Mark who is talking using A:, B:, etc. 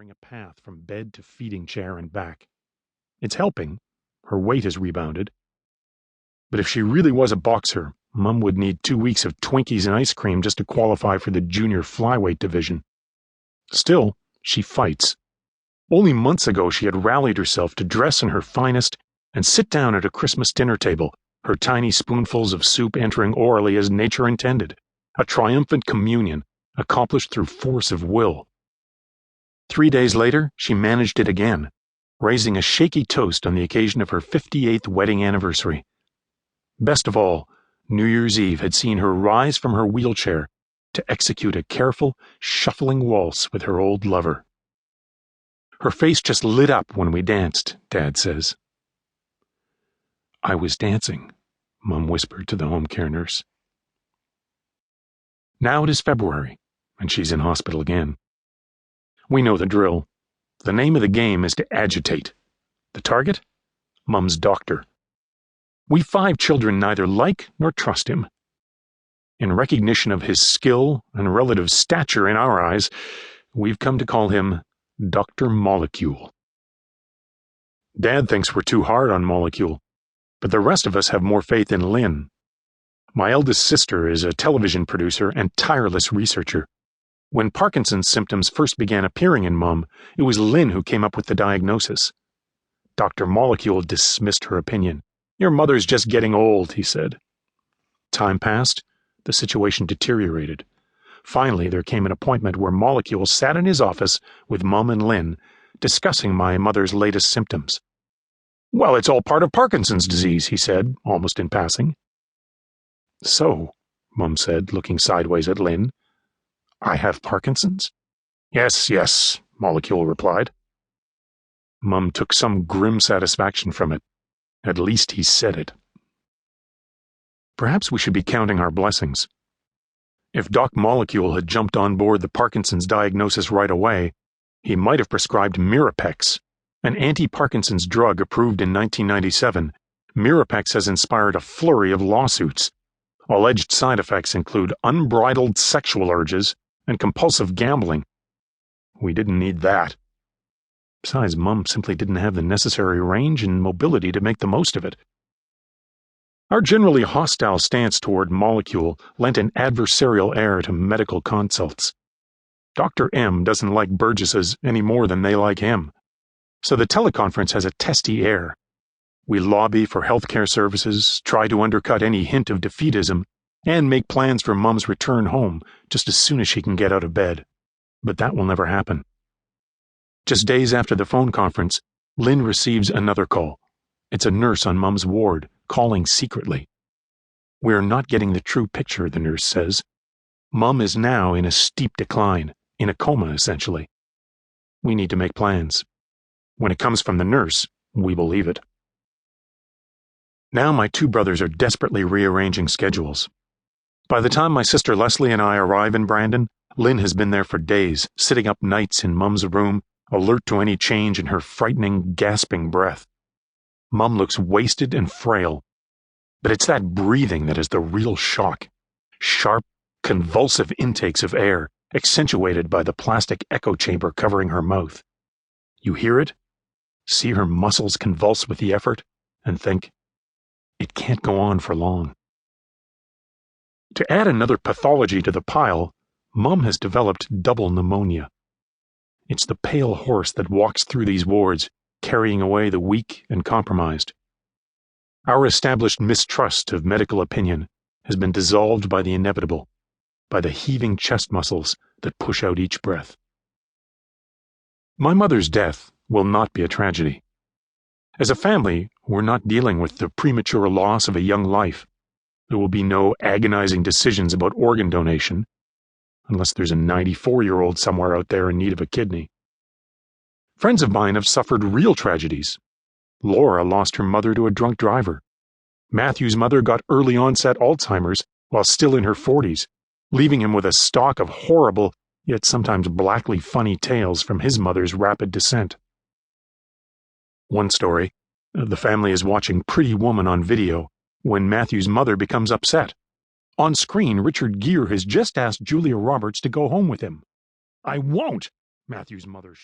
A: clearing a path from bed to feeding chair and back. It's helping. Her weight has rebounded. But if she really was a boxer, Mum would need 2 weeks of Twinkies and ice cream just to qualify for the junior flyweight division. Still, she fights. Only months ago she had rallied herself to dress in her finest and sit down at a Christmas dinner table, her tiny spoonfuls of soup entering orally as nature intended, a triumphant communion accomplished through force of will. 3 days later, she managed it again, raising a shaky toast on the occasion of her 58th wedding anniversary. Best of all, New Year's Eve had seen her rise from her wheelchair to execute a careful, shuffling waltz with her old lover. Her face just lit up when we danced, Dad says. I was dancing, Mum whispered to the home care nurse. Now it is February, and she's in hospital again. We know the drill. The name of the game is to agitate. The target? Mum's doctor. We 5 children neither like nor trust him. In recognition of his skill and relative stature in our eyes, we've come to call him Dr. Molecule. Dad thinks we're too hard on Molecule, but the rest of us have more faith in Lynn. My eldest sister is a television producer and tireless researcher. When Parkinson's symptoms first began appearing in Mum, it was Lynn who came up with the diagnosis. Dr. Molecule dismissed her opinion. Your mother's just getting old, he said. Time passed. The situation deteriorated. Finally, there came an appointment where Molecule sat in his office with Mum and Lynn, discussing my mother's latest symptoms. Well, it's all part of Parkinson's disease, he said, almost in passing. So, Mum said, looking sideways at Lynn, I have Parkinson's? Yes, Molecule replied. Mum took some grim satisfaction from it. At least he said it. Perhaps we should be counting our blessings. If Doc Molecule had jumped on board the Parkinson's diagnosis right away, he might have prescribed Mirapex, an anti-Parkinson's drug approved in 1997. Mirapex has inspired a flurry of lawsuits. Alleged side effects include unbridled sexual urges and compulsive gambling. We didn't need that. Besides, Mum simply didn't have the necessary range and mobility to make the most of it. Our generally hostile stance toward Molecule lent an adversarial air to medical consults. Dr. M doesn't like Burgesses any more than they like him, so the teleconference has a testy air. We lobby for healthcare services, try to undercut any hint of defeatism, and make plans for Mum's return home just as soon as she can get out of bed. But that will never happen. Just days after the phone conference, Lynn receives another call. It's a nurse on Mum's ward, calling secretly. We're not getting the true picture, the nurse says. Mum is now in a steep decline, in a coma essentially. We need to make plans. When it comes from the nurse, we believe it. Now my 2 brothers are desperately rearranging schedules. By the time my sister Leslie and I arrive in Brandon, Lynn has been there for days, sitting up nights in Mum's room, alert to any change in her frightening, gasping breath. Mum looks wasted and frail, but it's that breathing that is the real shock. Sharp, convulsive intakes of air, accentuated by the plastic echo chamber covering her mouth. You hear it, see her muscles convulse with the effort, and think, it can't go on for long. To add another pathology to the pile, Mum has developed double pneumonia. It's the pale horse that walks through these wards, carrying away the weak and compromised. Our established mistrust of medical opinion has been dissolved by the inevitable, by the heaving chest muscles that push out each breath. My mother's death will not be a tragedy. As a family, we're not dealing with the premature loss of a young life. There will be no agonizing decisions about organ donation, unless there's a 94-year-old somewhere out there in need of a kidney. Friends of mine have suffered real tragedies. Laura lost her mother to a drunk driver. Matthew's mother got early onset Alzheimer's while still in her 40s, leaving him with a stock of horrible, yet sometimes blackly funny tales from his mother's rapid descent. One story, the family is watching Pretty Woman on video when Matthew's mother becomes upset. On screen, Richard Gere has just asked Julia Roberts to go home with him. I won't, Matthew's mother shouts.